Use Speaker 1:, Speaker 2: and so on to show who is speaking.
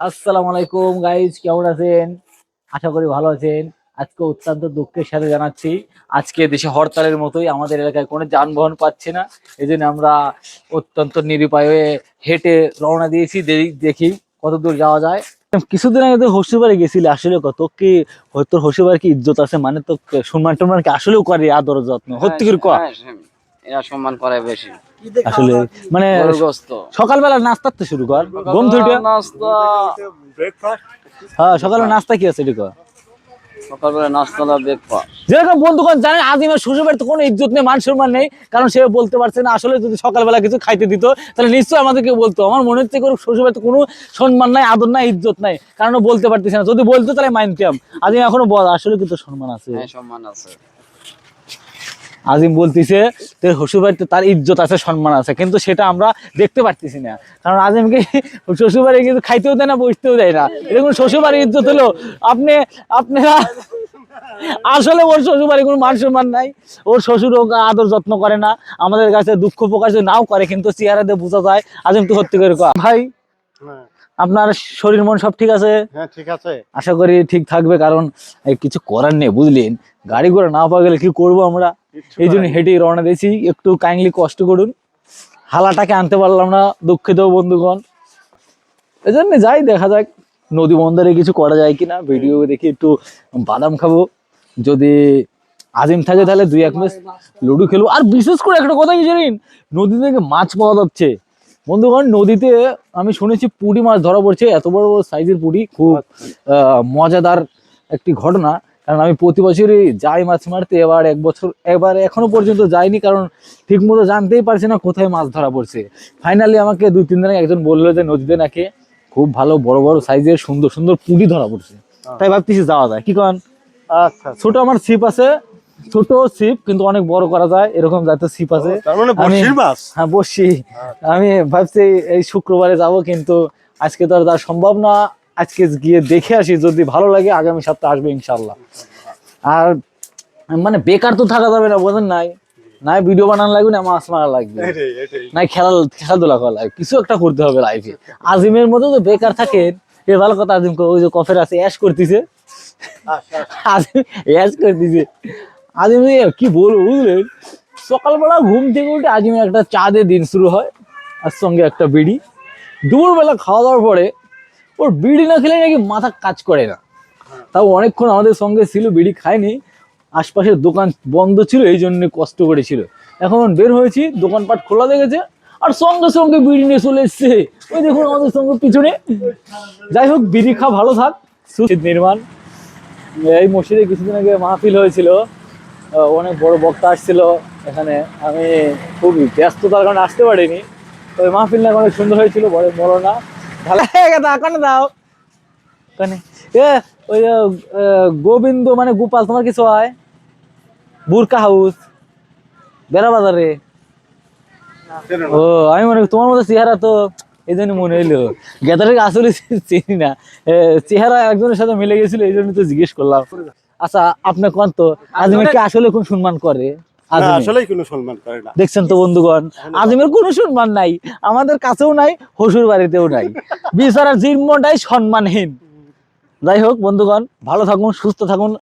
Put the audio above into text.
Speaker 1: আসসালামু আলাইকুম গাইজ, কেমন আছেন? আশা করি ভালো আছেন। আজকে অত্যন্ত দুঃখের সাথে জানাচ্ছি, আজকে দেশে হরতালের মতোই আমাদের এলাকায় কোনো যানবাহন পাচ্ছে না। এই জন্য আমরা অত্যন্ত নিরুপায় হয়ে হেঁটে রওনা দিয়েছি। দেখি কত দূর যাওয়া যায়। কিছুদিন আগে তো শ্বশুরবাড়ি গেছিলি, আসলে কত কি তোর শ্বশুরবাড়ি কি ইজ্জত আছে? মানে তো সম্মান টম্মান কি আসলেও করে, আদর যত্ন
Speaker 2: হ্যাঁ
Speaker 1: সত্যি করে কয়া?
Speaker 2: হ্যাঁ, এরা সম্মান করে বেশি।
Speaker 1: আসলে মানে
Speaker 2: গরুর গোস্ত
Speaker 1: সকালবেলা নাস্তা তো শুরু কর, ঘুম থেকে
Speaker 2: সকালবেলা নাস্তা।
Speaker 1: হ্যাঁ সকালে নাস্তা কি আছে এটি কর।
Speaker 2: সকালবেলা নাস্তা ব্রেকফাস্ট।
Speaker 1: যেরকম বন্ধুগণ জানেন, আজিমের শ্বশুর বাড়িতে কোনো ইজ্জত নেই, মান সম্মান নেই, কারণ সে বলতে পারছে না। আসলে যদি সকালবেলা কিছু খাইতে দিত তাহলে নিশ্চয়ই আমাদেরকে বলতো। আমার মনে হচ্ছে কোনো শ্বশুর বাড়িতে কোনো সম্মান নাই, আদর নাই, ইজ্জত নাই, কারণ ও বলতে পারতেছে না। যদি বলতো তাহলে মানতাম। আজিম এখনো বল, আসলে কিন্তু সম্মান আছে।
Speaker 2: হ্যাঁ, সম্মান আছে।
Speaker 1: আজিম বলতিছে তোর শ্বশুর বাড়িতে তার ইজ্জত আছে, সম্মান আছে, কিন্তু সেটা আমরা দেখতে পারতেছি না। কারণ আজিমকে শ্বশুর বাড়ি কিন্তু খাইতেও দেয় না, বসতেও দেয় না। এরকম শ্বশুর বাড়ির ইজ্জত হলো আপনারা আসলে ওর শ্বশুর বাড়ি কোনো মান সম্মান নাই। ওর শ্বশুর ওকে আদর যত্ন করে না। আমাদের কাছে দুঃখ প্রকাশ নাও করে, কিন্তু চেহারা দিয়ে বোঝা যায়। আজিম তো সত্যি করে কয় ভাই, আপনার শরীর মন সব ঠিক আছে?
Speaker 3: হ্যাঁ ঠিক আছে।
Speaker 1: আশা করি ঠিক থাকবে, কারণ কিছু করার নেই, বুঝলেন। গাড়ি ঘোড়া না পাওয়া গেলে কি করবো আমরা? এই জন্য হেঁটে রওনা দিয়েছি। একটু কাইন্ডলি কষ্ট করুন, হালাটাকে আনতে পারলাম না, দুঃখিত বন্ধুগণ। এই জন্য যাই, দেখা যাক নদী বন্দরে কিছু করা যায় কিনা। ভিডিও দেখি একটু বাদাম খাবো, যদি আজিম থাকে তাহলে দুই এক ম্যাচ লুডো খেলবো। আর বিশেষ করে একটা কথা কি জানেন, নদী থেকে মাছ পাওয়া যাচ্ছে বন্ধুগণ। নদীতে আমি শুনেছি পুঁটি মাছ ধরা পড়ছে, এত বড় বড় সাইজের পুঁটি। খুব মজাদার একটি ঘটনা, কারণ আমি প্রতি বছরই যাই মাছ মারতে। এবার এখনো পর্যন্ত যাইনি, কারণ ঠিক মতো জানতেই পারছি না কোথায় মাছ ধরা পড়ছে। ফাইনালি আমাকে 2-3 দিন আগে একজন বললো যে নদীতে নাকি খুব ভালো বড় বড় সাইজের সুন্দর সুন্দর পুঁটি ধরা পড়ছে। তাই ভাবতেছি যাওয়া যায় কি কারণ
Speaker 3: আচ্ছা
Speaker 1: ছোট আমার ছিপ আছে, ছোট ছিপ কিন্তু অনেক বড় করা যায়, এরকম জাতীয় ছিপ আছে।
Speaker 3: তার মানে বড়শির মাছ।
Speaker 1: হ্যাঁ বসছি। আমি ভাবছি এই শুক্রবারে যাব, কিন্তু আজকে তো আর যাওয়া সম্ভব না। আজকে গিয়ে দেখে আসি, যদি ভালো লাগে আগামী সপ্তাহে আসবে ইনশাল্লাহ। আর মানে বেকার তো থাকা যাবে না, বোঝেন নাই। নাই ভিডিও বানানো লাগবে, না মাছ মারা লাগবে, নাই খেলাধুলা করা লাগবে, কিছু একটা করতে হবে লাইফে। আজিমের মতো তো বেকার থাকেন, এ ভালো কথা। আজিম ওই যে কফের আছে অ্যাশ করতেছে, আজিম অ্যাশ করতেছে। আজিম কি বলবো বুঝলেন, সকালবেলা ঘুম থেকে উঠে আজিমের একটা চা দিয়ে দিন শুরু হয়, আর সঙ্গে একটা বিড়ি। দুপুরবেলা খাওয়া দাওয়ার পরে ওর বিড়ি না খেলে নাকি মাথা কাজ করে না। তাও অনেকক্ষণ আমাদের সঙ্গে ছিল, বিড়ি খায়নি। আশপাশের দোকান বন্ধ ছিল, এই জন্য কষ্ট করেছিল। এখন বের হয়েছি, দোকানপাট খোলা দেখেছে, আর সঙ্গে সঙ্গে বিড়ি নিয়ে চলে এসছে। ওই দেখুন আমাদের সঙ্গে পিছনে। যাই হোক, বিড়ি খা, ভালো থাক। সুশীত নির্মাণ, এই মসজিদে কিছুদিন আগে মাহফিল হয়েছিল, অনেক বড় বক্তা আসছিল এখানে। আমি খুব ব্যস্ততার কারণে আসতে পারিনি। তো ওই মাহফিলটা অনেক সুন্দর হয়েছিল, বড় বড় না ভালো কানে দাও কানে। এ ওই গোবিন্দ মানে গোপাল, তোমার কিছু হয়? বুরকা হাউস, বেড়া বাজারে। ও আমি মনে তোমার মতো চেহারা তো, এই জন্য মনে হইলো। গেদারের আসলে চিনি না, চেহারা একজনের সাথে মিলে গেছিল, এই জন্য তো জিজ্ঞেস করলাম। আচ্ছা আপনি কোন তো, আজিমের কি আসলে কোন সম্মান করে?
Speaker 3: আসলেই কোনো সম্মান করে না।
Speaker 1: দেখছেন তো বন্ধুগণ, আজিমের কোনো সম্মান নাই, আমাদের কাছেও নাই, শ্বশুর বাড়িতেও নাই। বিচারার জীবনটাই সম্মানহীন। যাই হোক বন্ধুগণ, ভালো থাকুন, সুস্থ থাকুন,